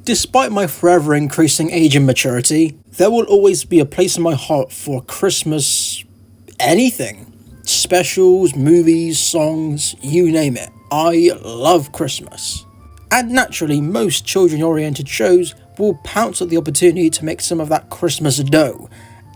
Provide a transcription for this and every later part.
Despite my forever increasing age and maturity, there will always be a place in my heart for Christmas anything. Specials, movies, songs, you name it. I love Christmas. And naturally, most children-oriented shows will pounce at the opportunity to make some of that Christmas dough.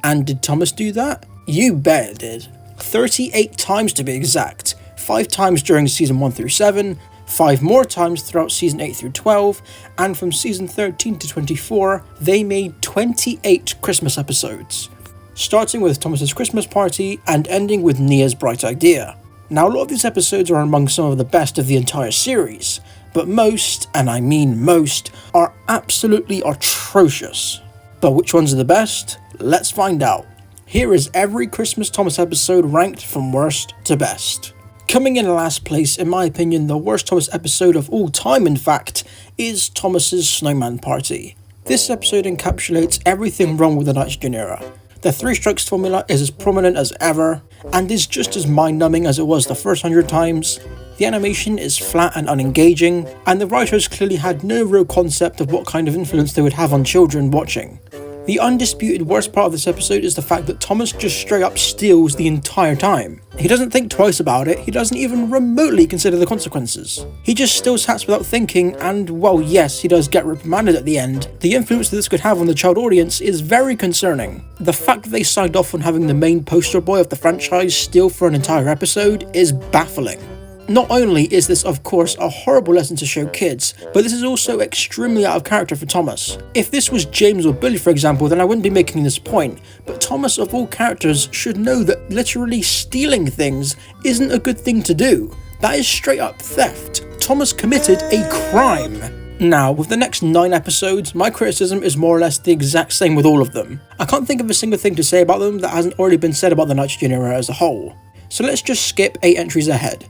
And did Thomas do that? You bet it did. 38 times to be exact. 5 times during season 1 through 7, 5 more times throughout season 8 through 12, and from season 13 to 24, they made 28 Christmas episodes, starting with Thomas's Christmas party and ending with Nia's bright idea. Now, a lot of these episodes are among some of the best of the entire series, but most, and I mean most, are absolutely atrocious. But which ones are the best? Let's find out. Here is every Christmas Thomas episode ranked from worst to best. Coming in last place, in my opinion, the worst Thomas episode of all time, in fact, is Thomas's Snowman Party. This episode encapsulates everything wrong with the nitrogen era. The 3 strikes formula is as prominent as ever, and is just as mind-numbing as it was the first 100 times. The animation is flat and unengaging, and the writers clearly had no real concept of what kind of influence they would have on children watching. The undisputed worst part of this episode is the fact that Thomas just straight up steals the entire time. He doesn't think twice about it, he doesn't even remotely consider the consequences. He just steals hats without thinking, and well, yes, he does get reprimanded at the end. The influence that this could have on the child audience is very concerning. The fact that they signed off on having the main poster boy of the franchise steal for an entire episode is baffling. Not only is this of course a horrible lesson to show kids, but this is also extremely out of character for Thomas. If this was James or Billy for example, then I wouldn't be making this point, but Thomas of all characters should know that literally stealing things isn't a good thing to do. That is straight up theft. Thomas committed a crime. Now, with the next 9 episodes, my criticism is more or less the exact same with all of them. I can't think of a single thing to say about them that hasn't already been said about the nitrogen era as a whole. So let's just skip 8 entries ahead.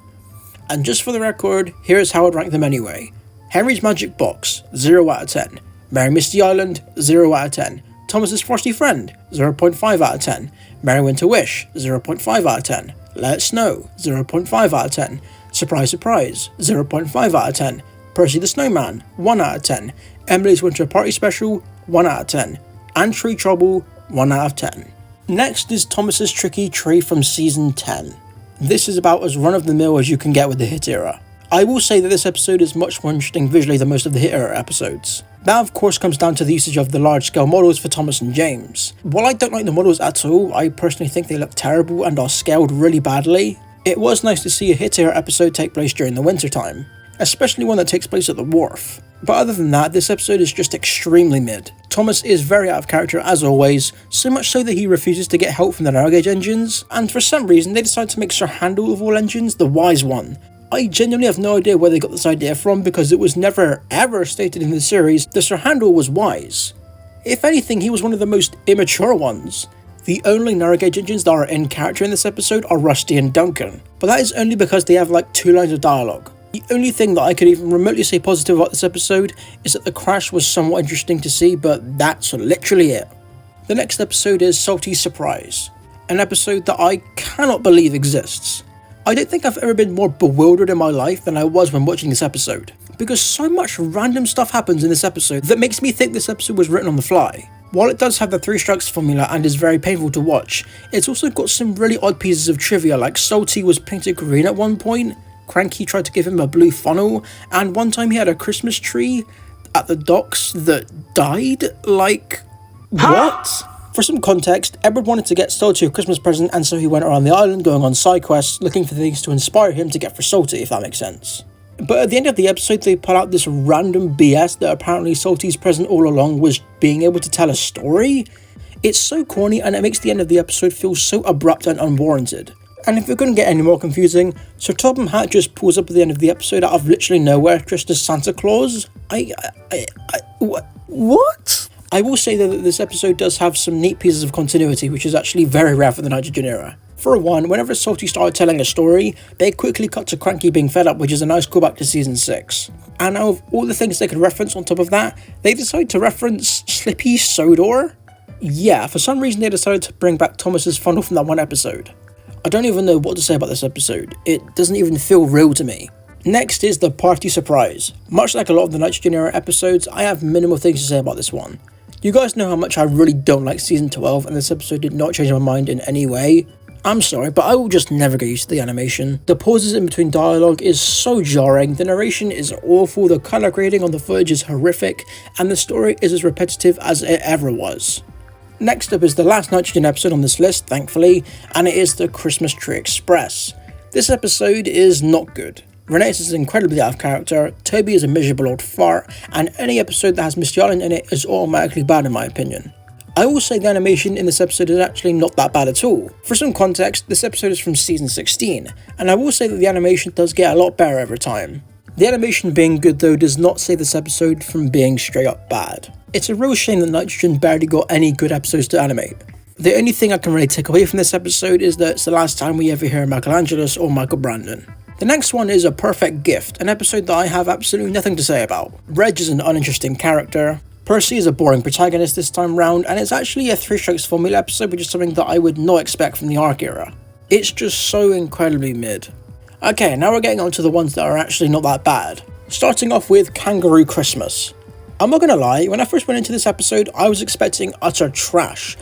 And just for the record, here is how I'd rank them anyway. Henry's Magic Box, 0 out of 10. Merry Misty Island, 0 out of 10. Thomas's Frosty Friend, 0.5 out of 10. Merry Winter Wish, 0.5 out of 10. Let It Snow, 0.5 out of 10. Surprise Surprise, 0.5 out of 10. Percy the Snowman, 1 out of 10. Emily's Winter Party Special, 1 out of 10. And Tree Trouble, 1 out of 10. Next is Thomas's Tricky Tree from season 10. This is about as run-of-the-mill as you can get with the Hit era. I will say that this episode is much more interesting visually than most of the Hit era episodes. That of course comes down to the usage of the large-scale models for Thomas and James. While I don't like the models at all, I personally think they look terrible and are scaled really badly. It was nice to see a Hit era episode take place during the winter time, especially one that takes place at the wharf. But other than that, this episode is just extremely mid. Thomas is very out of character as always, so much so that he refuses to get help from the narrow gauge engines, and for some reason they decide to make Sir Handel of all engines the wise one. I genuinely have no idea where they got this idea from because it was never ever stated in the series that Sir Handel was wise. If anything, he was one of the most immature ones. The only narrow gauge engines that are in character in this episode are Rusty and Duncan, but that is only because they have like 2 lines of dialogue. The only thing that I could even remotely say positive about this episode is that the crash was somewhat interesting to see, but that's literally it. The next episode is Salty Surprise, an episode that I cannot believe exists. I don't think I've ever been more bewildered in my life than I was when watching this episode, because so much random stuff happens in this episode that makes me think this episode was written on the fly. While it does have the 3 strikes formula and is very painful to watch, it's also got some really odd pieces of trivia like Salty was painted green at one point, Cranky tried to give him a blue funnel, and one time he had a Christmas tree at the docks that died? Like, what? For some context, Edward wanted to get Salty a Christmas present, and so he went around the island going on side quests, looking for things to inspire him to get for Salty, if that makes sense. But at the end of the episode, they put out this random BS that apparently Salty's present all along was being able to tell a story. It's so corny, and it makes the end of the episode feel so abrupt and unwarranted. And if it couldn't get any more confusing, Sir Topham Hatt just pulls up at the end of the episode out of literally nowhere, dressed as Santa Claus. What? I will say though that this episode does have some neat pieces of continuity, which is actually very rare for the nitrogen era. For one, whenever Salty started telling a story, they quickly cut to Cranky being fed up, which is a nice callback to season 6. And out of all the things they could reference on top of that, they decided to reference Slippy Sodor. Yeah, for some reason they decided to bring back Thomas's funnel from that one episode. I don't even know what to say about this episode. It doesn't even feel real to me. Next is the party surprise. Much like a lot of the Nitrogen era episodes, I have minimal things to say about this one. You guys know how much I really don't like season 12, and this episode did not change my mind in any way. I'm sorry, but I will just never get used to the animation. The pauses in between dialogue is so jarring, the narration is awful, the colour grading on the footage is horrific, and the story is as repetitive as it ever was. Next up is the last Nitrogen episode on this list, thankfully, and it is the Christmas Tree Express. This episode is not good. Renatus is incredibly out of character, Toby is a miserable old fart, and any episode that has Misty Island in it is automatically bad in my opinion. I will say the animation in this episode is actually not that bad at all. For some context, this episode is from season 16, and I will say that the animation does get a lot better over time. The animation being good though does not save this episode from being straight up bad. It's a real shame that Nitrogen barely got any good episodes to animate. The only thing I can really take away from this episode is that it's the last time we ever hear Michelangelos or Michael Brandon. The next one is A Perfect Gift, an episode that I have absolutely nothing to say about. Reg is an uninteresting character. Percy is a boring protagonist this time round, and it's actually a Three Strikes Formula episode, which is something that I would not expect from the ARC era. It's just so incredibly mid. Okay, now we're getting on to the ones that are actually not that bad. Starting off with Kangaroo Christmas. I'm not gonna lie, when I first went into this episode, I was expecting utter trash.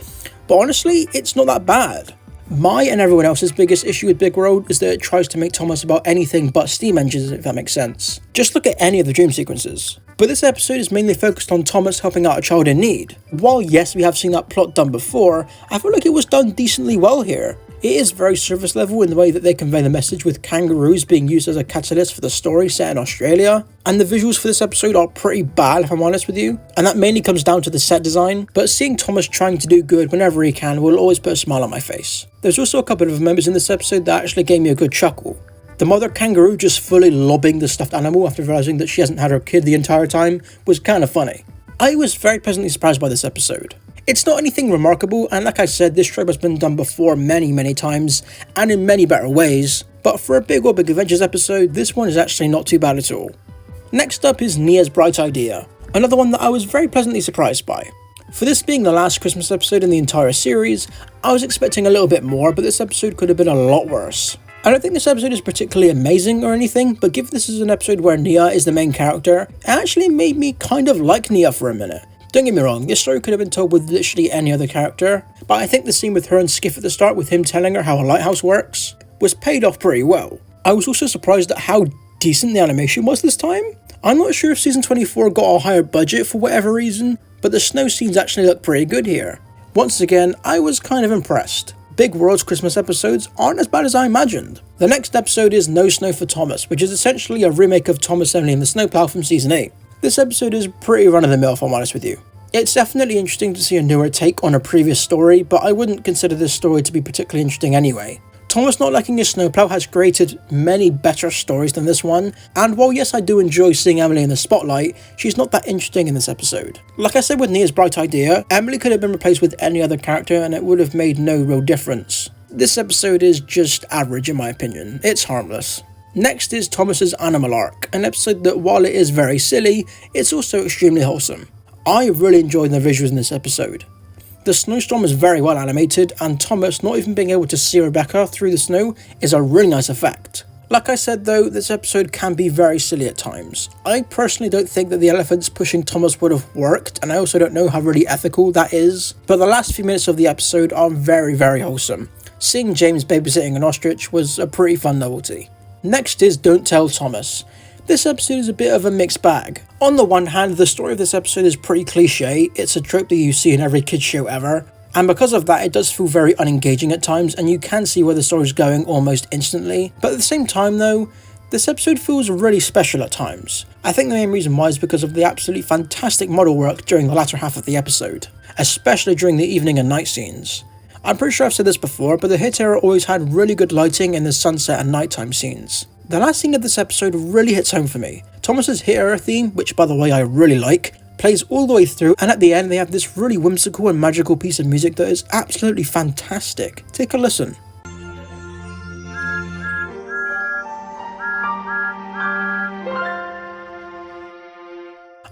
But honestly, it's not that bad. My and everyone else's biggest issue with Big World is that it tries to make Thomas about anything but steam engines, if that makes sense. Just look at any of the dream sequences. But this episode is mainly focused on Thomas helping out a child in need. While yes, we have seen that plot done before, I feel like it was done decently well here. It is very surface level in the way that they convey the message, with kangaroos being used as a catalyst for the story set in Australia. And the visuals for this episode are pretty bad, if I'm honest with you. And that mainly comes down to the set design, but seeing Thomas trying to do good whenever he can will always put a smile on my face. There's also a couple of members in this episode that actually gave me a good chuckle. The mother kangaroo just fully lobbing the stuffed animal after realising that she hasn't had her kid the entire time was kind of funny. I was very pleasantly surprised by this episode. It's not anything remarkable, and like I said, this trope has been done before many times, and in many better ways, but for a Big Adventures episode, this one is actually not too bad at all. Next up is Nia's Bright Idea, another one that I was very pleasantly surprised by. For this being the last Christmas episode in the entire series, I was expecting a little bit more, but this episode could have been a lot worse. I don't think this episode is particularly amazing or anything, but given this is an episode where Nia is the main character, it actually made me kind of like Nia for a minute. Don't get me wrong, this story could have been told with literally any other character, but I think the scene with her and Skiff at the start with him telling her how a lighthouse works was paid off pretty well. I was also surprised at how decent the animation was this time. I'm not sure if season 24 got a higher budget for whatever reason, but the snow scenes actually look pretty good here. Once again, I was kind of impressed. Big World's Christmas episodes aren't as bad as I imagined. The next episode is No Snow for Thomas, which is essentially a remake of Thomas, Emily and the Snowplow from season 8. This episode is pretty run-of-the-mill if I'm honest with you. It's definitely interesting to see a newer take on a previous story, but I wouldn't consider this story to be particularly interesting anyway. Thomas not liking his snowplow has created many better stories than this one, and while yes I do enjoy seeing Emily in the spotlight, she's not that interesting in this episode. Like I said with Nia's Bright Idea, Emily could have been replaced with any other character and it would have made no real difference. This episode is just average in my opinion, it's harmless. Next is Thomas's Animal Arc, an episode that while it is very silly, it's also extremely wholesome. I really enjoyed the visuals in this episode. The snowstorm is very well animated, and Thomas not even being able to see Rebecca through the snow is a really nice effect. Like I said though, this episode can be very silly at times. I personally don't think that the elephants pushing Thomas would have worked, and I also don't know how really ethical that is, but the last few minutes of the episode are very wholesome. Seeing James babysitting an ostrich was a pretty fun novelty. Next is Don't Tell Thomas. This episode is a bit of a mixed bag. On the one hand, the story of this episode is pretty cliche, it's a trope that you see in every kids show ever, and because of that it does feel very unengaging at times and you can see where the story is going almost instantly. But at the same time though, this episode feels really special at times. I think the main reason why is because of the absolutely fantastic model work during the latter half of the episode, especially during the evening and night scenes. I'm pretty sure I've said this before, but the Hit era always had really good lighting in the sunset and nighttime scenes. The last scene of this episode really hits home for me. Thomas's Hit era theme, which by the way I really like, plays all the way through, and at the end they have this really whimsical and magical piece of music that is absolutely fantastic. Take a listen.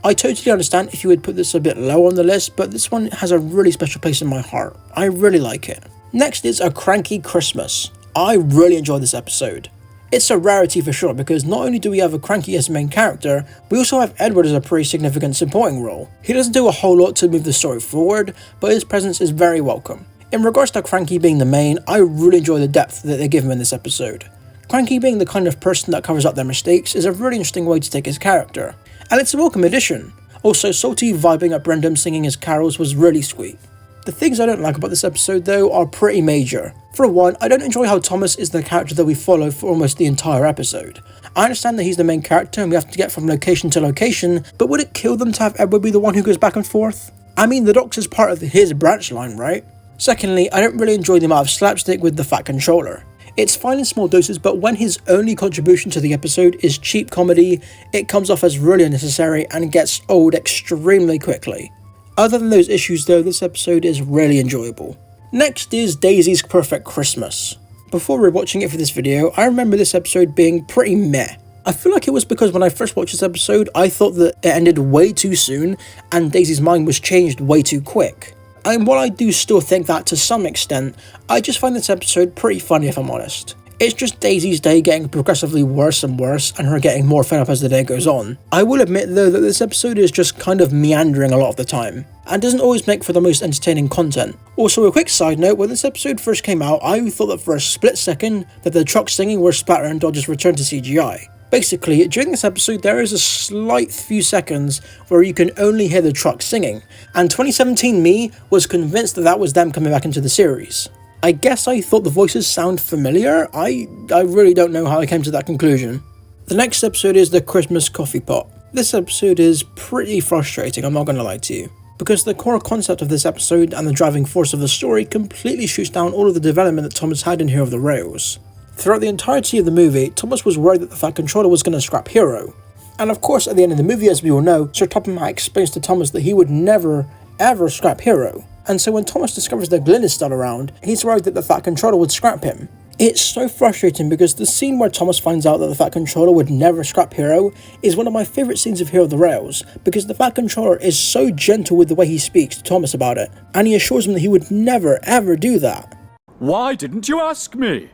I totally understand if you would put this a bit low on the list, but this one has a really special place in my heart. I really like it. Next is A Cranky Christmas. I really enjoyed this episode. It's a rarity for sure, because not only do we have a Cranky as the main character, we also have Edward as a pretty significant supporting role. He doesn't do a whole lot to move the story forward, but his presence is very welcome. In regards to Cranky being the main, I really enjoy the depth that they give him in this episode. Cranky being the kind of person that covers up their mistakes is a really interesting way to take his character, and it's a welcome addition. Also, Salty vibing at Brendan singing his carols was really sweet. The things I don't like about this episode though are pretty major. For one, I don't enjoy how Thomas is the character that we follow for almost the entire episode. I understand that he's the main character and we have to get from location to location, but would it kill them to have Edward be the one who goes back and forth? I mean, the Doc's is part of his branch line, right? Secondly, I don't really enjoy the amount of slapstick with the Fat Controller. It's fine in small doses, but when his only contribution to the episode is cheap comedy, it comes off as really unnecessary and gets old extremely quickly. Other than those issues though, this episode is really enjoyable. Next is Daisy's Perfect Christmas. Before rewatching it for this video, I remember this episode being pretty meh. I feel like it was because when I first watched this episode, I thought that it ended way too soon and Daisy's mind was changed way too quick. And while I do still think that to some extent, I just find this episode pretty funny if I'm honest. It's just Daisy's day getting progressively worse and worse and her getting more fed up as the day goes on. I will admit though that this episode is just kind of meandering a lot of the time, and doesn't always make for the most entertaining content. Also, a quick side note, when this episode first came out, I thought that for a split second that the truck singing were Splatter and Dodge's return to CGI. Basically, during this episode there is a slight few seconds where you can only hear the truck singing, and 2017 me was convinced that that was them coming back into the series. I guess I thought the voices sound familiar. I really don't know how I came to that conclusion. The next episode is the Christmas Coffee Pot. This episode is pretty frustrating, I'm not gonna lie to you, because the core concept of this episode and the driving force of the story completely shoots down all of the development that Thomas had in Hero of the Rails. Throughout the entirety of the movie, Thomas was worried that the Fat Controller was going to scrap Hero. And of course, at the end of the movie, as we all know, Sir Topham Hatt explains to Thomas that he would never, ever scrap Hero. And so when Thomas discovers that Glyn is still around, he's worried that the Fat Controller would scrap him. It's so frustrating because the scene where Thomas finds out that the Fat Controller would never scrap Hero is one of my favourite scenes of Hero of the Rails, because the Fat Controller is so gentle with the way he speaks to Thomas about it, and he assures him that he would never, ever do that. Why didn't you ask me?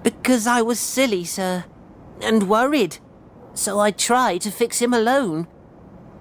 Because I was silly, sir, and worried, so I tried to fix him alone.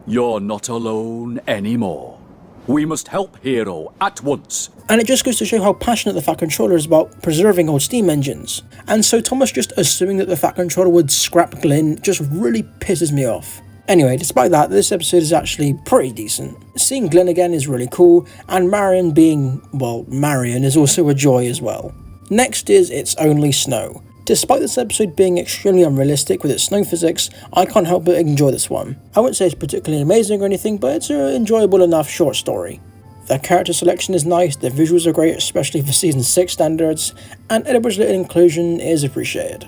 You're not alone anymore. We must help Hero at once. And it just goes to show how passionate the Fat Controller is about preserving old steam engines. And so Thomas just assuming that the Fat Controller would scrap Glyn just really pisses me off. Anyway, despite that, this episode is actually pretty decent. Seeing Glyn again is really cool, and Marion being, well, Marion is also a joy as well. Next is It's Only Snow. Despite this episode being extremely unrealistic with its snow physics, I can't help but enjoy this one. I wouldn't say it's particularly amazing or anything, but it's an enjoyable enough short story. The character selection is nice, the visuals are great, especially for Season 6 standards, and Edward's little inclusion is appreciated.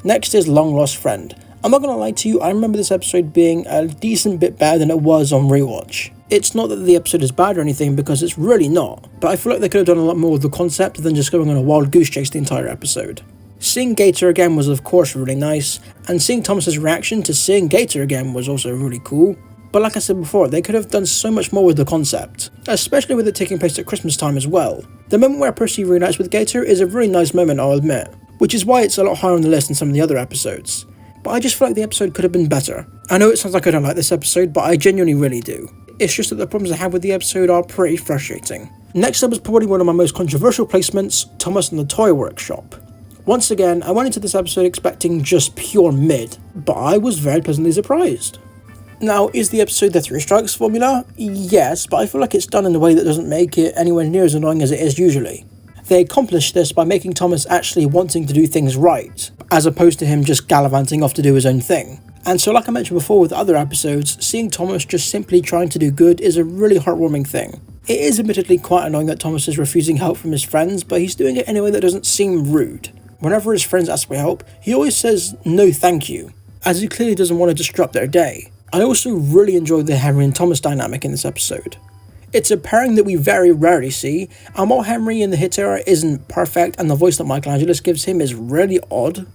Next is Long Lost Friend. I'm not gonna lie to you, I remember this episode being a decent bit better than it was on rewatch. It's not that the episode is bad or anything, because it's really not, but I feel like they could have done a lot more with the concept than just going on a wild goose chase the entire episode. Seeing Gator again was of course really nice, and seeing Thomas's reaction to seeing Gator again was also really cool. But like I said before, they could have done so much more with the concept, especially with it taking place at Christmas time as well. The moment where Percy reunites with Gator is a really nice moment, I'll admit, which is why it's a lot higher on the list than some of the other episodes. But I just feel like the episode could have been better. I know it sounds like I don't like this episode, but I genuinely really do. It's just that the problems I have with the episode are pretty frustrating. Next up is probably one of my most controversial placements, Thomas and the Toy Workshop. Once again, I went into this episode expecting just pure mid, but I was very pleasantly surprised. Now, is the episode the Three Strikes formula? Yes, but I feel like it's done in a way that doesn't make it anywhere near as annoying as it is usually. They accomplished this by making Thomas actually wanting to do things right, as opposed to him just gallivanting off to do his own thing. And so like I mentioned before with other episodes, seeing Thomas just simply trying to do good is a really heartwarming thing. It is admittedly quite annoying that Thomas is refusing help from his friends, but he's doing it in a way that doesn't seem rude. Whenever his friends ask for help, he always says no thank you, as he clearly doesn't want to disrupt their day. I also really enjoyed the Henry and Thomas dynamic in this episode. It's a pairing that we very rarely see, and while Henry in the Hit era isn't perfect and the voice that Michael Angelis gives him is really odd,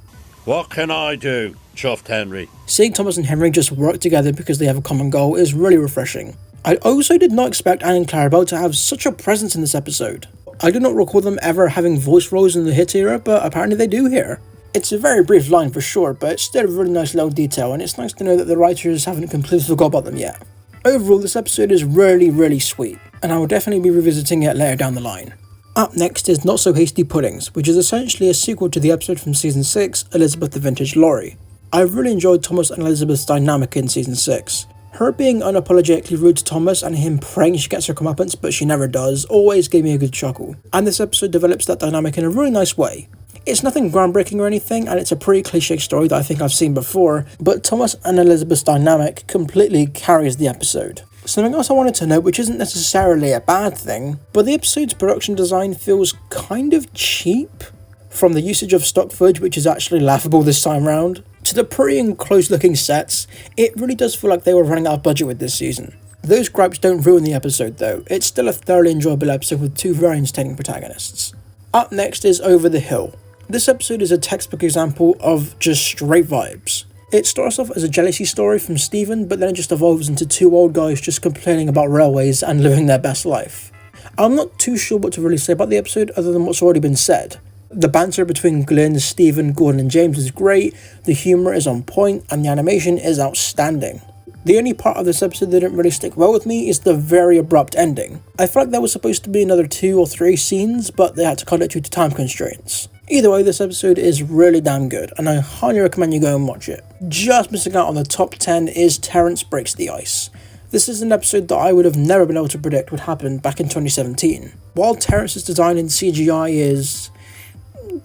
what can I do, chuffed Henry? Seeing Thomas and Henry just work together because they have a common goal is really refreshing. I also did not expect Anne and Clarabelle to have such a presence in this episode. I do not recall them ever having voice roles in the Hit era, but apparently they do here. It's a very brief line for sure, but it's still a really nice little detail, and it's nice to know that the writers haven't completely forgot about them yet. Overall, this episode is really sweet, and I will definitely be revisiting it later down the line. Up next is Not So Hasty Puddings, which is essentially a sequel to the episode from Season 6, Elizabeth the Vintage Lorry. I really enjoyed Thomas and Elizabeth's dynamic in Season 6. Her being unapologetically rude to Thomas and him praying she gets her comeuppance but she never does always gave me a good chuckle, and this episode develops that dynamic in a really nice way. It's nothing groundbreaking or anything, and it's a pretty cliche story that I think I've seen before, but Thomas and Elizabeth's dynamic completely carries the episode. Something else I wanted to note, which isn't necessarily a bad thing, but the episode's production design feels kind of cheap. From the usage of stock footage, which is actually laughable this time round, to the pretty enclosed looking sets, it really does feel like they were running out of budget with this season. Those gripes don't ruin the episode though, it's still a thoroughly enjoyable episode with two very entertaining protagonists. Up next is Over the Hill. This episode is a textbook example of just straight vibes. It starts off as a jealousy story from Stephen, but then it just evolves into two old guys just complaining about railways and living their best life. I'm not too sure what to really say about the episode other than what's already been said. The banter between Glenn, Stephen, Gordon and James is great, the humour is on point, and the animation is outstanding. The only part of this episode that didn't really stick well with me is the very abrupt ending. I felt like there was supposed to be another 2 or 3 scenes, but they had to cut it due to time constraints. Either way, this episode is really damn good, and I highly recommend you go and watch it. Just missing out on the top 10 is Terrence Breaks the Ice. This is an episode that I would have never been able to predict would happen back in 2017. While Terrence's design in CGI is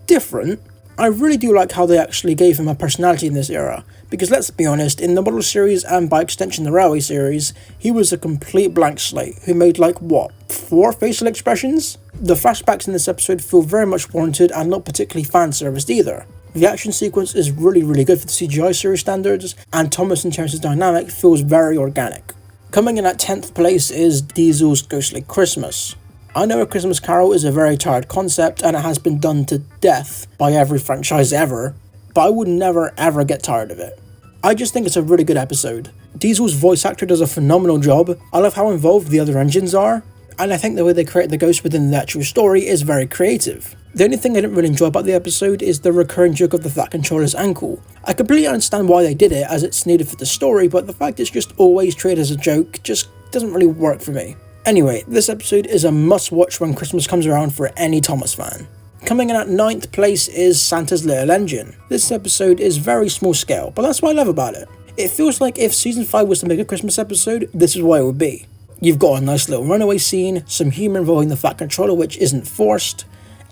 different, I really do like how they actually gave him a personality in this era, because let's be honest, in the model series and by extension the railway series, he was a complete blank slate who made 4 facial expressions? The flashbacks in this episode feel very much warranted and not particularly fan-serviced either. The action sequence is really good for the CGI series standards, and Thomas and Terrence's dynamic feels very organic. Coming in at 10th place is Diesel's Ghostly Christmas. I know A Christmas Carol is a very tired concept and it has been done to death by every franchise ever, but I would never ever get tired of it. I just think it's a really good episode. Diesel's voice actor does a phenomenal job, I love how involved the other engines are, and I think the way they create the ghost within the actual story is very creative. The only thing I didn't really enjoy about the episode is the recurring joke of the Fat Controller's ankle. I completely understand why they did it as it's needed for the story, but the fact it's just always treated as a joke just doesn't really work for me. Anyway, this episode is a must watch when Christmas comes around for any Thomas fan. Coming in at 9th place is Santa's Little Engine. This episode is very small scale, but that's what I love about it. It feels like if Season 5 was to make a Christmas episode, this is what it would be. You've got a nice little runaway scene, some humour involving the Fat Controller which isn't forced,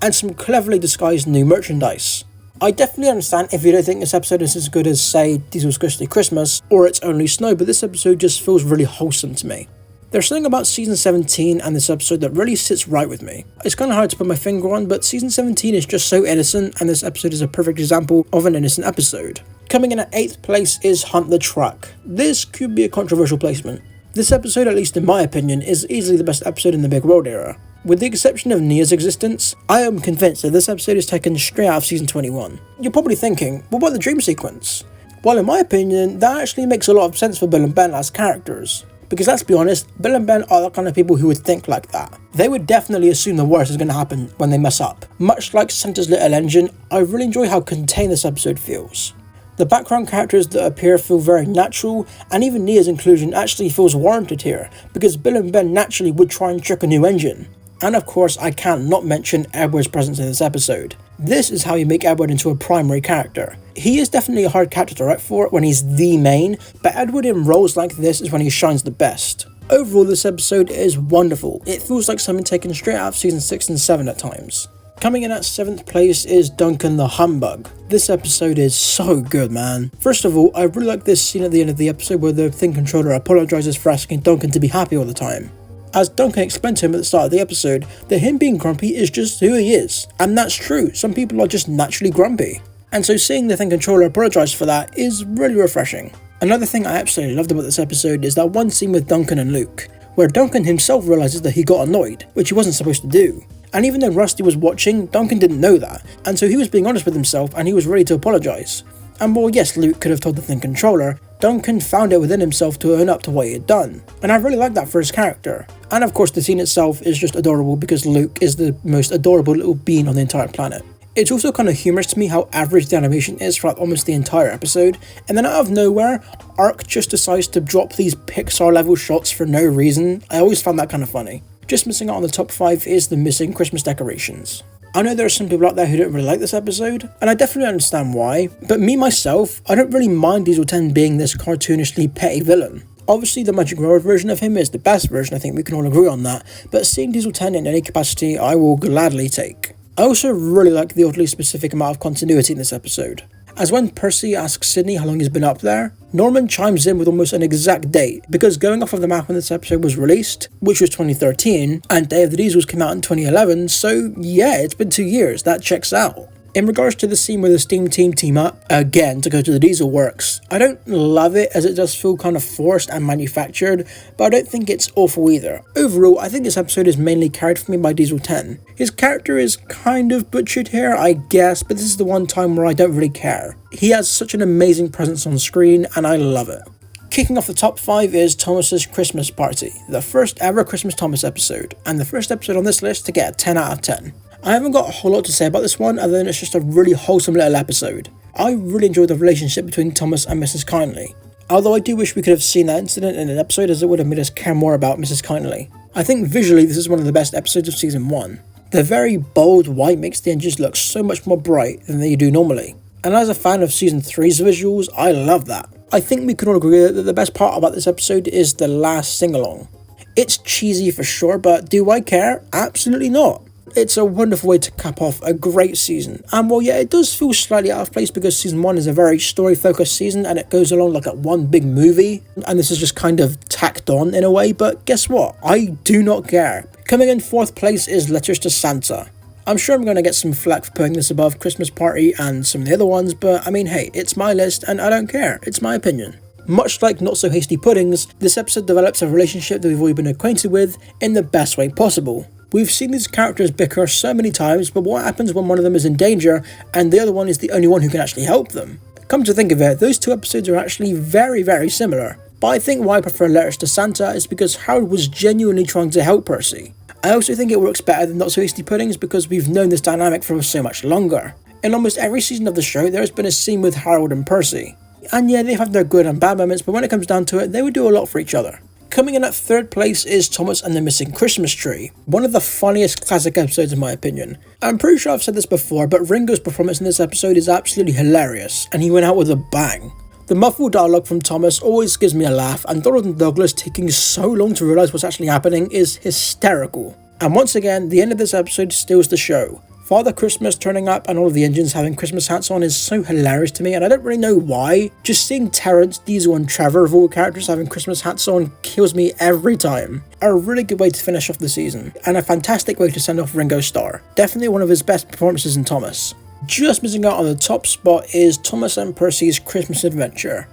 and some cleverly disguised new merchandise. I definitely understand if you don't think this episode is as good as, say, Diesel's Ghostly Christmas or It's Only Snow, but this episode just feels really wholesome to me. There's something about Season 17 and this episode that really sits right with me. It's kind of hard to put my finger on, but Season 17 is just so innocent, and this episode is a perfect example of an innocent episode. Coming in at 8th place is Hunt the Truck. This could be a controversial placement. This episode, at least in my opinion, is easily the best episode in the Big World era. With the exception of Nia's existence, I am convinced that this episode is taken straight out of Season 21. You're probably thinking, what about the dream sequence? Well, in my opinion, that actually makes a lot of sense for Bill and Ben as characters. Because let's be honest, Bill and Ben are the kind of people who would think like that. They would definitely assume the worst is going to happen when they mess up. Much like Santa's Little Engine, I really enjoy how contained this episode feels. The background characters that appear feel very natural, and even Nia's inclusion actually feels warranted here, because Bill and Ben naturally would try and trick a new engine. And of course, I can't not mention Edward's presence in this episode. This is how you make Edward into a primary character. He is definitely a hard character to write for when he's the main, but Edward in roles like this is when he shines the best. Overall, this episode is wonderful. It feels like something taken straight out of Season 6 and 7 at times. Coming in at 7th place is Duncan the Humbug. This episode is so good, man. First of all, I really like this scene at the end of the episode where the Thing Controller apologizes for asking Duncan to be happy all the time. As Duncan explained to him at the start of the episode, that him being grumpy is just who he is. And that's true, some people are just naturally grumpy. And so seeing the Thing Controller apologise for that is really refreshing. Another thing I absolutely loved about this episode is that one scene with Duncan and Luke, where Duncan himself realises that he got annoyed, which he wasn't supposed to do. And even though Rusty was watching, Duncan didn't know that, and so he was being honest with himself and he was ready to apologise. And while yes, Luke could have told the Thing Controller, Duncan found it within himself to own up to what he had done, and I really like that for his character. And of course the scene itself is just adorable because Luke is the most adorable little bean on the entire planet. It's also kind of humorous to me how average the animation is throughout almost the entire episode, and then out of nowhere, Ark just decides to drop these Pixar level shots for no reason. I always found that kind of funny. Just missing out on the top 5 is the missing Christmas decorations. I know there are some people out there who don't really like this episode, and I definitely understand why, but me myself, I don't really mind Diesel 10 being this cartoonishly petty villain. Obviously the Magic World version of him is the best version, I think we can all agree on that, but seeing Diesel 10 in any capacity I will gladly take. I also really like the oddly specific amount of continuity in this episode, as when Percy asks Sydney how long he's been up there, Norman chimes in with almost an exact date, because going off of the map when this episode was released, which was 2013, and Day of the Diesels came out in 2011, so yeah, it's been 2 years, that checks out. In regards to the scene where the Steam team team up, again to go to the Diesel Works, I don't love it as it does feel kind of forced and manufactured, but I don't think it's awful either. Overall, I think this episode is mainly carried for me by Diesel 10. His character is kind of butchered here, I guess, but this is the one time where I don't really care. He has such an amazing presence on screen, and I love it. Kicking off the top 5 is Thomas's Christmas Party, the first ever Christmas Thomas episode, and the first episode on this list to get a 10 out of 10. I haven't got a whole lot to say about this one other than it's just a really wholesome little episode. I really enjoyed the relationship between Thomas and Mrs. Kindly, although I do wish we could have seen that incident in an episode as it would have made us care more about Mrs. Kindly. I think visually this is one of the best episodes of season 1. The very bold white makes the engines look so much more bright than they do normally, and as a fan of season 3's visuals, I love that. I think we can all agree that the best part about this episode is the last sing-along. It's cheesy for sure, but do I care? Absolutely not. It's a wonderful way to cap off a great season, and while yeah, it does feel slightly out of place because season 1 is a very story focused season and it goes along like a one big movie, and this is just kind of tacked on in a way, but guess what? I do not care. Coming in 4th place is Letters to Santa. I'm sure I'm going to get some flack for putting this above Christmas Party and some of the other ones, but I mean hey, it's my list and I don't care, it's my opinion. Much like Not So Hasty Puddings, this episode develops a relationship that we've already been acquainted with in the best way possible. We've seen these characters bicker so many times, but what happens when one of them is in danger and the other one is the only one who can actually help them? Come to think of it, those 2 episodes are actually very, very similar. But I think why I prefer Letters to Santa is because Harold was genuinely trying to help Percy. I also think it works better than Not So Hasty Puddings because we've known this dynamic for so much longer. In almost every season of the show, there has been a scene with Harold and Percy. And yeah, they have their good and bad moments, but when it comes down to it, they would do a lot for each other. Coming in at 3rd place is Thomas and the Missing Christmas Tree, one of the funniest classic episodes in my opinion. I'm pretty sure I've said this before, but Ringo's performance in this episode is absolutely hilarious, and he went out with a bang. The muffled dialogue from Thomas always gives me a laugh, and Donald and Douglas taking so long to realise what's actually happening is hysterical. And once again, the end of this episode steals the show. Father Christmas turning up and all of the engines having Christmas hats on is so hilarious to me, and I don't really know why. Just seeing Terrence, Diesel and Trevor of all characters having Christmas hats on kills me every time. A really good way to finish off the season, and a fantastic way to send off Ringo Starr. Definitely one of his best performances in Thomas. Just missing out on the top spot is Thomas and Percy's Christmas Adventure.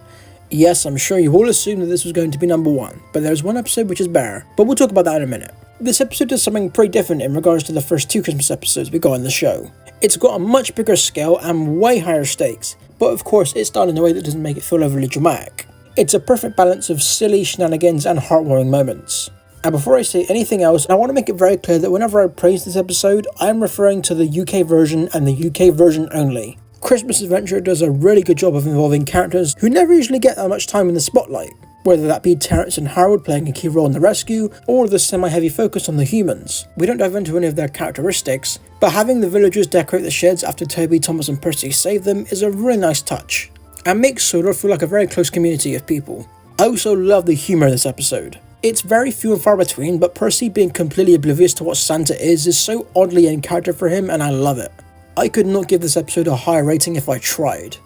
Yes, I'm sure you all assumed that this was going to be number 1, but there's one episode which is better, but we'll talk about that in a minute. This episode does something pretty different in regards to the first 2 Christmas episodes we got on the show. It's got a much bigger scale and way higher stakes, but of course it's done in a way that doesn't make it feel overly dramatic. It's a perfect balance of silly shenanigans and heartwarming moments. And before I say anything else, I want to make it very clear that whenever I praise this episode, I am referring to the UK version and the UK version only. Christmas Adventure does a really good job of involving characters who never usually get that much time in the spotlight, whether that be Terrence and Harold playing a key role in the rescue, or the semi-heavy focus on the humans. We don't dive into any of their characteristics, but having the villagers decorate the sheds after Toby, Thomas and Percy save them is a really nice touch, and makes Sodor feel like a very close community of people. I also love the humour in this episode. It's very few and far between, but Percy being completely oblivious to what Santa is so oddly in character for him, and I love it. I could not give this episode a higher rating if I tried.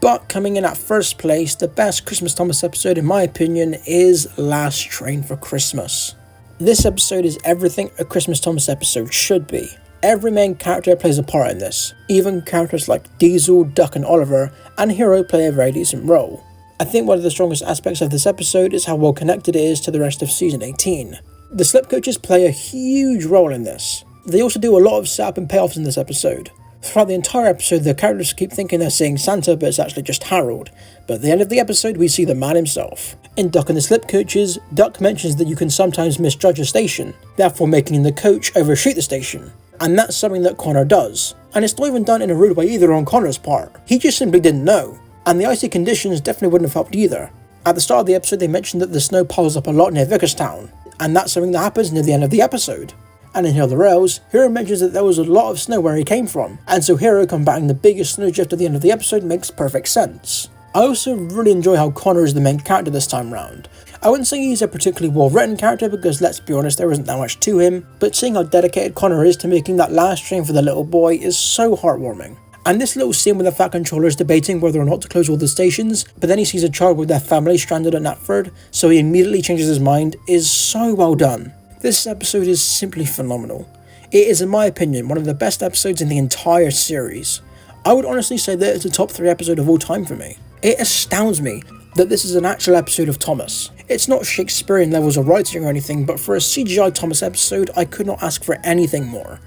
But coming in at 1st place, the best Christmas Thomas episode in my opinion is Last Train for Christmas. This episode is everything a Christmas Thomas episode should be. Every main character plays a part in this. Even characters like Diesel, Duck and Oliver and Hero play a very decent role. I think one of the strongest aspects of this episode is how well connected it is to the rest of season 18. The slip coaches play a huge role in this. They also do a lot of setup and payoffs in this episode. Throughout the entire episode, the characters keep thinking they're seeing Santa, but it's actually just Harold. But at the end of the episode, we see the man himself. In Duck and the Slip Coaches, Duck mentions that you can sometimes misjudge a station, therefore making the coach overshoot the station. And that's something that Connor does. And it's not even done in a rude way either on Connor's part. He just simply didn't know. And the icy conditions definitely wouldn't have helped either. At the start of the episode, they mentioned that the snow piles up a lot near Vicarstown, and that's something that happens near the end of the episode. And in Hill the Rails, Hero mentions that there was a lot of snow where he came from, and so Hero combating the biggest snowdrift at the end of the episode makes perfect sense. I also really enjoy how Connor is the main character this time round. I wouldn't say he's a particularly well written character because let's be honest, there isn't that much to him, but seeing how dedicated Connor is to making that last train for the little boy is so heartwarming. And this little scene with the Fat Controller is debating whether or not to close all the stations, but then he sees a child with their family stranded at Knapford, so he immediately changes his mind, is so well done. This episode is simply phenomenal. It is, in my opinion, one of the best episodes in the entire series. I would honestly say that it's a top 3 episode of all time for me. It astounds me that this is an actual episode of Thomas. It's not Shakespearean levels of writing or anything, but for a CGI Thomas episode, I could not ask for anything more.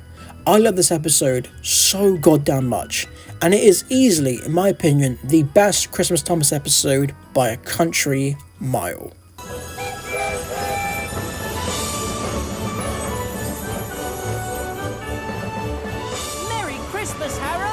I love this episode so goddamn much, and it is easily, in my opinion, the best Christmas Thomas episode by a country mile. Merry Christmas, Harry!